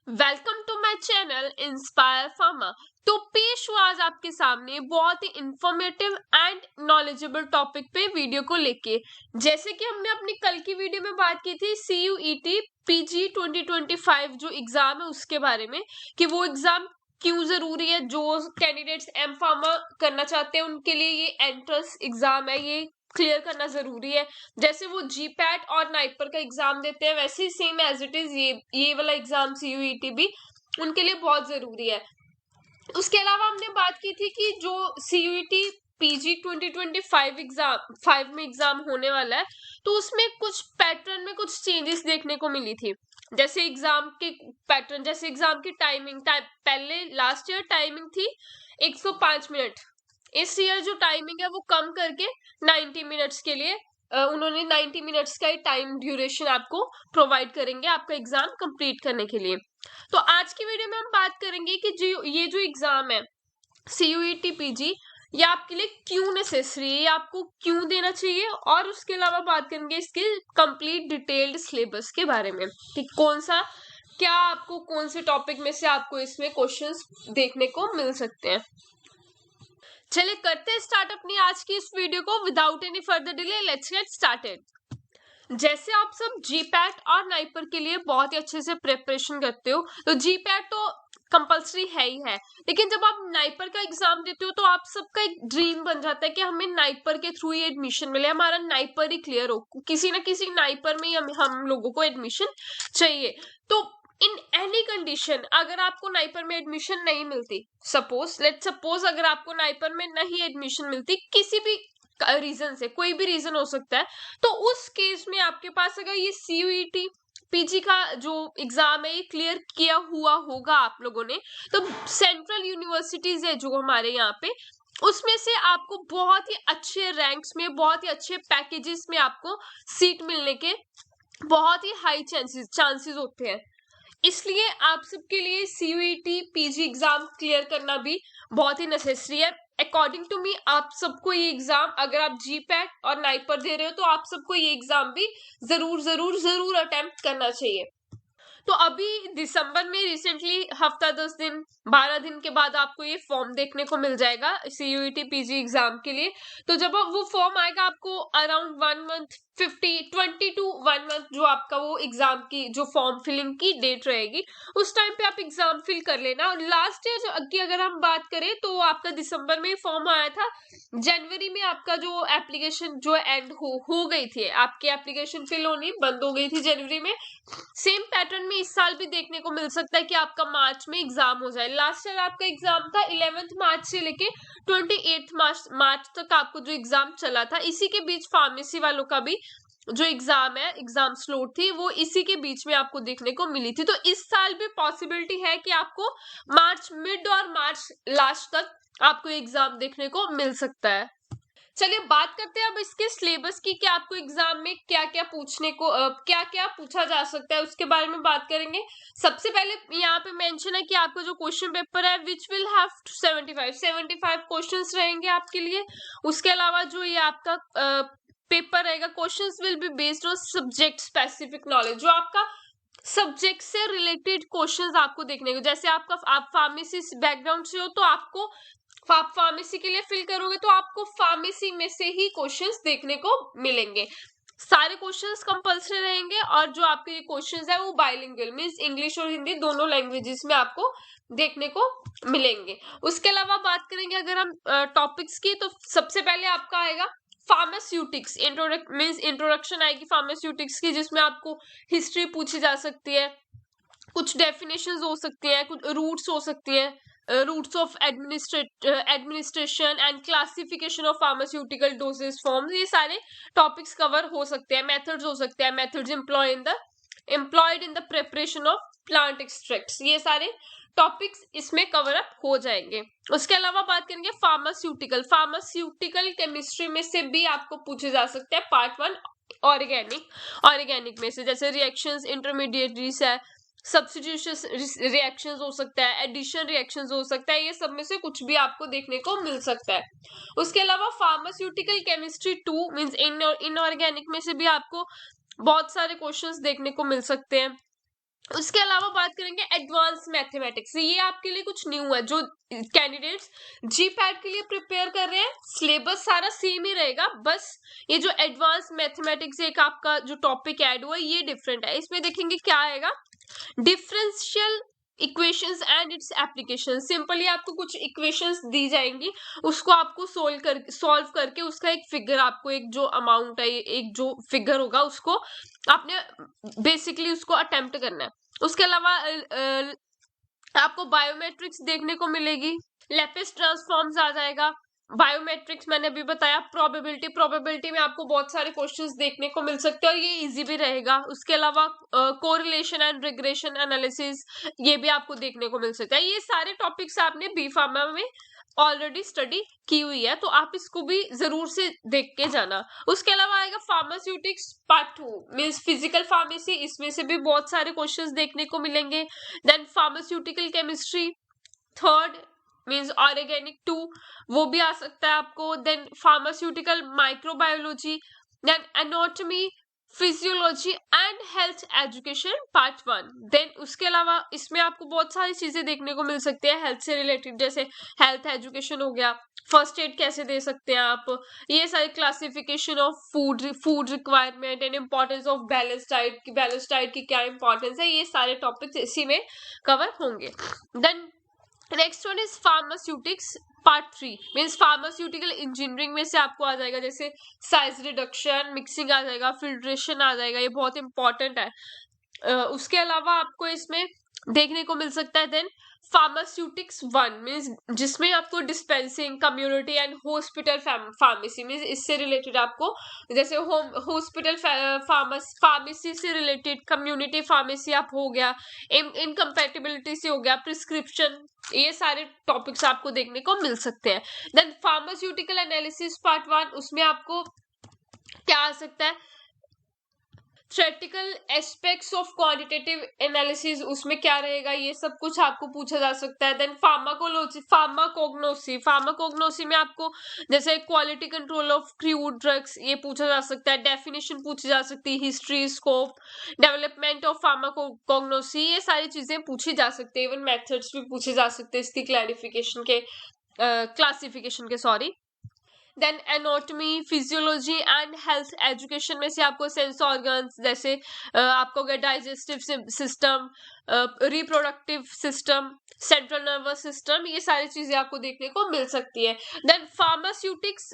Welcome to my channel Inspire Pharma. तो पेश हुआ आज आपके सामने बहुत ही इंफॉर्मेटिव एंड नॉलेजेबल टॉपिक पे वीडियो को लेके। जैसे कि हमने अपनी कल की वीडियो में बात की थी CUET PG 2025 जो एग्जाम है उसके बारे में, कि वो एग्जाम क्यों जरूरी है। जो कैंडिडेट्स एम फार्मा करना चाहते हैं उनके लिए ये एंट्रेंस एग्जाम है, ये क्लियर करना जरूरी है। जैसे वो जीपैट और नाइपर का एग्जाम देते हैं वैसे ही सेम एज इट इज ये वाला एग्जाम CUET भी उनके लिए बहुत जरूरी है। उसके अलावा हमने बात की थी कि जो CUET PG 2025 एग्जाम 5 में एग्जाम होने वाला है, तो उसमें कुछ पैटर्न में कुछ चेंजेस देखने को मिली थी। जैसे एग्जाम के पैटर्न, जैसे एग्जाम की टाइमिंग पहले लास्ट ईयर टाइमिंग थी 105 मिनट। इस ईयर जो टाइमिंग है वो कम करके 90 मिनट्स के लिए उन्होंने 90 मिनट्स का ही टाइम ड्यूरेशन आपको प्रोवाइड करेंगे आपका एग्जाम कंप्लीट करने के लिए। तो आज की वीडियो में हम बात करेंगे कि ये जो एग्जाम है CUET PG, ये आपके लिए क्यों नेसेसरी है, ये आपको क्यों देना चाहिए, और उसके अलावा बात करेंगे इसके कंप्लीट डिटेल्ड सिलेबस के बारे में कि कौन सा क्या आपको कौन से टॉपिक में से आपको इसमें क्वेश्चंस देखने को मिल सकते हैं। चलिए करते हैं स्टार्ट अपनी आज की इस वीडियो को without any further delay. Let's get started. जैसे आप सब जीपैट और नाइपर के लिए बहुत ही अच्छे से प्रिपरेशन करते हो, तो जीपैट तो कंपलसरी है ही है, लेकिन जब आप नाइपर का एग्जाम देते हो तो आप सबका एक ड्रीम बन जाता है कि हमें नाइपर के थ्रू ही एडमिशन मिले, हमारा नाइपर ही क्लियर हो, किसी ना किसी नाइपर में हम लोगों को एडमिशन चाहिए। तो इन एनी कंडीशन अगर आपको नाइपर में एडमिशन नहीं मिलती, सपोज अगर आपको नाइपर में नहीं एडमिशन मिलती किसी भी रीजन से, कोई भी रीजन हो सकता है, तो उस केस में आपके पास अगर ये CUET PG का जो एग्जाम है ये क्लियर किया हुआ होगा आप लोगों ने, तो सेंट्रल यूनिवर्सिटीज है जो हमारे यहाँ पे, उसमें से आपको बहुत ही अच्छे रैंक्स में, बहुत ही अच्छे पैकेजेस में आपको सीट मिलने के बहुत ही हाई चांसेस होते हैं। इसलिए आप सबके लिए CUET PG एग्जाम क्लियर करना भी बहुत ही नेसेसरी है। अकॉर्डिंग टू मी आप सबको ये एग्जाम, अगर आप जीपैट और नाइपर दे रहे हो तो आप सबको ये एग्जाम भी जरूर जरूर जरूर अटेम्प्ट करना चाहिए। तो अभी दिसंबर में रिसेंटली हफ्ता 10 दिन 12 दिन के बाद आपको ये फॉर्म देखने को मिल जाएगा CUET PG एग्जाम के लिए। तो जब वो फॉर्म आएगा आपको अराउंड 1 मंथ 20 टू 1 मंथ जो आपका वो एग्जाम की जो फॉर्म फिलिंग की डेट रहेगी उस टाइम पे आप एग्जाम फिल कर लेना। और लास्ट ईयर की अगर हम बात करें तो आपका दिसंबर में फॉर्म आया था, जनवरी में आपका जो एप्लीकेशन जो एंड हो गई थी, आपकी एप्लीकेशन फिल होनी बंद हो गई थी जनवरी में। सेम पैटर्न में इस साल भी देखने को मिल सकता है कि आपका मार्च में एग्जाम हो जाए। लास्ट ईयर आपका एग्जाम था 11 मार्च से लेके 28 मार्च तक आपको जो एग्जाम चला था, इसी के बीच फार्मेसी वालों का भी जो एग्जाम है, एग्जाम स्लॉट थी वो इसी के बीच में आपको देखने को मिली थी। तो इस साल भी पॉसिबिलिटी है कि आपको मार्च मिड और मार्च लास्ट तक आपको एग्जाम देखने को मिल सकता है। चलिए बात करते हैं अब इसके सिलेबस की, कि आपको एग्जाम में क्या क्या पूछने को क्या क्या पूछा जा सकता है उसके बारे में बात करेंगे। सबसे पहले यहाँ पे मेंशन है कि आपका जो क्वेश्चन पेपर है विच विल हैव 75 क्वेश्चंस रहेंगे आपके लिए। उसके अलावा जो ये आपका पेपर रहेगा, questions will be based on subject specific knowledge, जो आपका सब्जेक्ट से रिलेटेड क्वेश्चंस आपको देखने को, जैसे आप फार्मेसी बैकग्राउंड से हो तो आपको आप फार्मेसी के लिए फिल करोगे तो आपको फार्मेसी में से ही क्वेश्चंस देखने को मिलेंगे। सारे क्वेश्चंस कंपल्सरी रहेंगे और जो आपके ये क्वेश्चंस है वो बाइलिंगुअल मींस इंग्लिश और हिंदी दोनों लैंग्वेजेस में आपको देखने को मिलेंगे। उसके अलावा बात करेंगे अगर हम टॉपिक्स की, तो सबसे पहले आपका आएगा फार्मास्यूटिक्स इंट्रोडक्शन आएगी फार्मास्यूटिक्स की, जिसमें आपको हिस्ट्री पूछी जा सकती है, कुछ डेफिनेशंस हो सकती है, कुछ रूट्स हो सकती है, routes of administration and classification of pharmaceutical dosage forms, ये सारे टॉपिक्स कवर हो सकते हैं। मेथड्स हो सकते हैं, methods employed in the preparation of plant extracts, ये सारे टॉपिक्स इसमें कवर अप हो जाएंगे। उसके अलावा बात करेंगे फार्मास्यूटिकल केमिस्ट्री में से भी आपको पूछे जा सकते हैं पार्ट 1 ऑर्गेनिक में से, जैसे रिएक्शंस, इंटरमीडिएटरीज है, सब्स्टिट्यूशन रिएक्शंस हो सकता है, एडिशन रिएक्शंस हो सकता है, ये सब में से कुछ भी आपको देखने को मिल सकता है। उसके अलावा फार्मास्यूटिकल केमिस्ट्री 2 मींस इनऑर्गेनिक में से भी आपको बहुत सारे क्वेश्चंस देखने को मिल सकते हैं। उसके अलावा बात करेंगे एडवांस मैथमेटिक्स। ये आपके लिए कुछ न्यू है, जो कैंडिडेट्स जीपैट के लिए प्रिपेयर कर रहे हैं, सिलेबस सारा सेम ही रहेगा, बस ये जो एडवांस मैथमेटिक्स एक आपका जो टॉपिक ऐड हुआ है ये डिफरेंट है। इसमें देखेंगे क्या आएगा, differential equations and its application. Simply आपको कुछ इक्वेशंस दी जाएंगी, उसको आपको सॉल्व करके उसका एक फिगर, आपको एक जो अमाउंट है, एक जो फिगर होगा उसको आपने बेसिकली उसको अटेम्प्ट करना है। उसके अलावा आपको बायोमेट्रिक्स देखने को मिलेगी, लैपिस ट्रांसफॉर्म्स आ जाएगा, बायोमेट्रिक्स मैंने अभी बताया, प्रोबेबिलिटी में आपको बहुत सारे क्वेश्चंस देखने को मिल सकते हैं और ये इजी भी रहेगा। उसके अलावा कोरिलेशन एंड रिग्रेशन एनालिसिस ये भी आपको देखने को मिल सकता है। ये सारे टॉपिक्स आपने बी फार्मा में ऑलरेडी स्टडी की हुई है, तो आप इसको भी जरूर से देख के जाना। उसके अलावा आएगा pharmaceutics part 2 means physical pharmacy, इसमें से भी बहुत सारे क्वेश्चंस देखने को मिलेंगे। Then pharmaceutical chemistry third means organic 2 वो भी आ सकता है आपको। Then pharmaceutical microbiology, then anatomy physiology and health education part 1। Then उसके अलावा इसमें आपको बहुत सारी चीजें देखने को मिल सकती है हेल्थ से रिलेटेड, जैसे हेल्थ एजुकेशन हो गया, फर्स्ट एड कैसे दे सकते हैं आप, ये सारी classification of food requirement and importance of balance diet की क्या इंपॉर्टेंस है, ये सारे टॉपिक्स इसी में कवर होंगे। Then next one is pharmaceutics part 3 means pharmaceutical engineering में से आपको आ जाएगा जैसे साइज रिडक्शन, मिक्सिंग आ जाएगा, फिल्ट्रेशन आ जाएगा, ये बहुत इंपॉर्टेंट है। उसके अलावा आपको इसमें देखने को मिल सकता है देन फार्मास्यूटिक्स 1 मीन्स जिसमें आपको dispensing, community and hospital pharmacy means इससे रिलेटेड आपको जैसे हॉस्पिटल फार्मेसी से रिलेटेड, कम्युनिटी फार्मेसी आप हो गया, इनकम्पैटिबिलिटी से हो गया, प्रिस्क्रिप्शन, ये सारे टॉपिक्स आपको देखने को मिल सकते हैं। देन फार्मास्यूटिकल एनालिसिस पार्ट 1 उसमें आपको क्या आ सकता है, theoretical aspects of quantitative analysis, उसमें क्या रहेगा, ये सब कुछ आपको पूछा जा सकता है। देन फार्माकोग्नोसी में आपको जैसे quality control of crude drugs ये पूछा जा सकता है, डेफिनेशन पूछी जा सकती है, history, scope, development of pharmacognosy, ये सारी चीजें पूछी जा सकती है। इवन मेथड्स भी पूछे जा सकते हैं इसकी क्लासिफिकेशन के sorry. Then anatomy, physiology and health education में से आपको सेंस ऑर्गन्स जैसे आपको अगर digestive system, reproductive system, central nervous system, ये सारी चीजें आपको देखने को मिल सकती है। Then pharmaceutics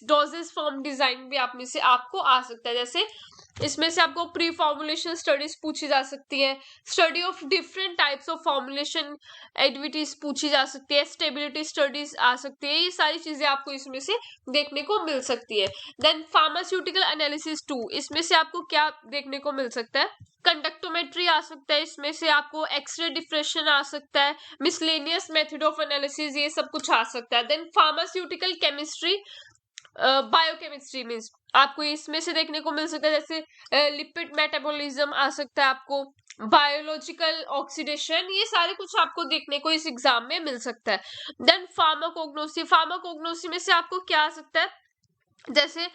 doses form design भी आप में से आपको आ सकता है, जैसे इसमें से आपको प्री फॉर्मुलेशन स्टडीज पूछी जा सकती है, study of different types of formulation activities पूछी जा सकती है, स्टेबिलिटी स्टडीज आ सकती है, ये सारी चीजें आपको इसमें से देखने को मिल सकती है। देन फार्मास्यूटिकल एनालिसिस 2 इसमें से आपको क्या देखने को मिल सकता है, कंडक्टोमेट्री आ सकता है, इसमें से आपको एक्सरे डिफ्रेक्शन आ सकता है, मिसलेनियस मेथड ऑफ एनालिसिस, ये सब कुछ आ सकता है। Then pharmaceutical chemistry, biochemistry means आपको इसमें से देखने को मिल सकता है, जैसे लिपिड मेटाबॉलिज्म आ सकता है, आपको बायोलॉजिकल ऑक्सीडेशन, ये सारे कुछ आपको देखने को इस एग्जाम में मिल सकता है। देन फार्माकोग्नोसी में से आपको क्या आ सकता है, जैसे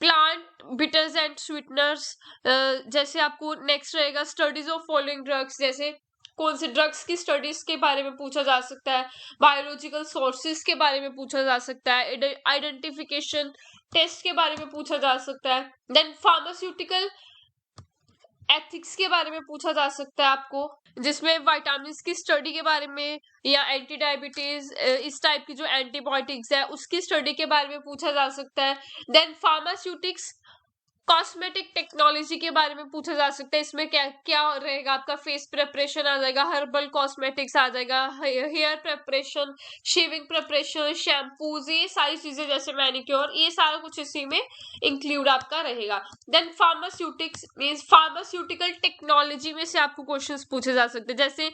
प्लांट बिटर्स एंड स्वीटनर्स, जैसे आपको नेक्स्ट रहेगा स्टडीज ऑफ फॉलोइंग ड्रग्स, जैसे कौन से ड्रग्स की स्टडीज के बारे में पूछा जा सकता है, बायोलॉजिकल सोर्सेज के बारे में पूछा जा सकता है, आइडेंटिफिकेशन टेस्ट के बारे में पूछा जा सकता है। देन फार्मास्यूटिकल एथिक्स के बारे में पूछा जा सकता है आपको, जिसमें विटामिन्स की स्टडी के बारे में या एंटी डायबिटीज इस टाइप की जो एंटीबायोटिक्स है उसकी स्टडी के बारे में पूछा जा सकता है। देन फार्मास्यूटिक्स कॉस्मेटिक टेक्नोलॉजी के बारे में पूछा जा सकता है, इसमें क्या क्या रहेगा, आपका फेस प्रिपरेशन आ जाएगा, हर्बल कॉस्मेटिक्स आ जाएगा, hair preparation, shaving preparation, shampoos, ये सारी चीजें जैसे मैनिक्योर, ये सारा कुछ इसी में इंक्लूड आपका रहेगा। Then pharmaceutics means pharmaceutical technology में से आपको क्वेश्चंस पूछे जा सकते हैं, जैसे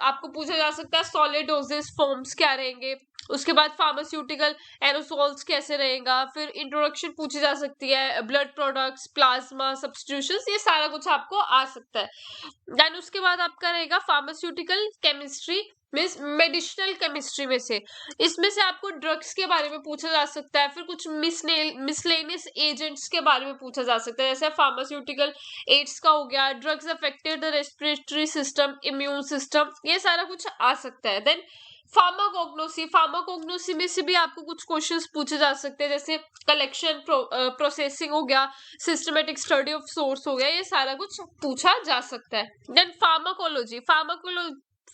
आपको पूछा जा सकता है सॉलिड डोजेस फॉर्म्स क्या रहेंगे, उसके बाद फार्मास्यूटिकल एरोसोल्स कैसे रहेगा, फिर इंट्रोडक्शन पूछी जा सकती है, ब्लड प्रोडक्ट्स, प्लाज्मा सब्स्टिट्यूशंस, ये सारा कुछ आपको आ सकता है। देन उसके बाद आपका रहेगा pharmaceutical chemistry means medicinal chemistry में से, इसमें से आपको ड्रग्स के बारे में पूछा जा सकता है, फिर कुछ मिसलेनियस एजेंट्स के बारे में पूछा जा सकता है, जैसे फार्मास्यूटिकल एड्स का हो गया, drugs affected the respiratory system, immune system, ये सारा कुछ आ सकता है। देन फार्माकोग्नोसी में से भी आपको कुछ क्वेश्चंस पूछे जा सकते हैं, जैसे कलेक्शन, प्रोसेसिंग हो गया, सिस्टमेटिक स्टडी ऑफ सोर्स हो गया, ये सारा कुछ पूछा जा सकता है। देन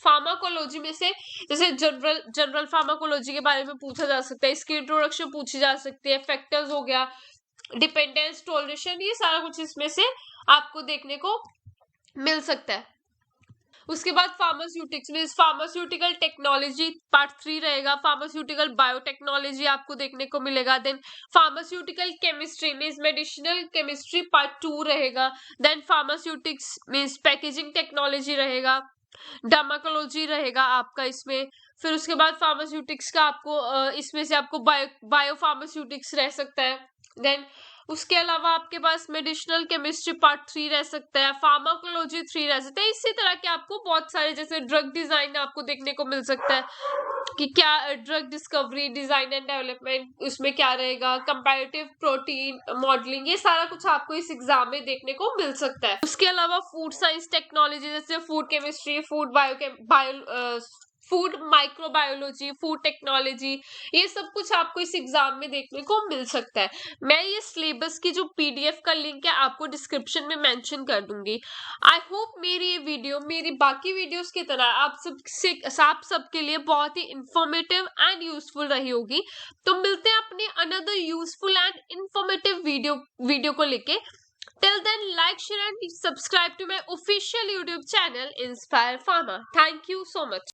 फार्माकोलॉजी में से जैसे जनरल फार्माकोलॉजी के बारे में पूछा जा सकता है, इसकी इंट्रोडक्शन पूछी जा सकती है, फैक्टर्स हो गया, डिपेंडेंस, टॉलरेशन, ये सारा कुछ इसमें से आपको देखने को मिल सकता है। उसके बाद फार्मास्यूटिक्स में फार्मास्यूटिकल टेक्नोलॉजी पार्ट 3 रहेगा, फार्मास्यूटिकल बायोटेक्नोलॉजी आपको देखने को मिलेगा। Then pharmaceutical chemistry means medicinal chemistry part 2 रहेगा। Then pharmaceutics means packaging technology रहेगा, डार्माकोलॉजी रहेगा आपका इसमें। फिर उसके बाद फार्मास्यूटिक्स का आपको इसमें से आपको बायो फार्मास्यूटिक्स रह सकता है। देन उसके अलावा आपके पास मेडिसिनल केमिस्ट्री पार्ट 3 रह सकता है, फार्माकोलॉजी 3 रह सकता है। इसी तरह के आपको बहुत सारे, जैसे ड्रग डिजाइन आपको देखने को मिल सकता है कि क्या drug discovery, design and development उसमें क्या रहेगा, कंपैरेटिव प्रोटीन मॉडलिंग, ये सारा कुछ आपको इस एग्जाम में देखने को मिल सकता है। उसके अलावा फूड साइंस टेक्नोलॉजी, जैसे food chemistry, food microbiology, food technology, ये सब कुछ आपको इस एग्जाम में देखने को मिल सकता है। मैं ये सिलेबस की जो पीडीएफ का लिंक है आपको डिस्क्रिप्शन में मेंशन कर दूंगी। आई होप मेरी ये वीडियो मेरी बाकी वीडियोस की तरह आप सबके लिए बहुत ही इंफॉर्मेटिव एंड यूजफुल रही होगी। तो मिलते हैं अपने another useful and informative video को लेके। Till then, like, share and subscribe to my official YouTube channel Inspire Pharma. Thank you so much.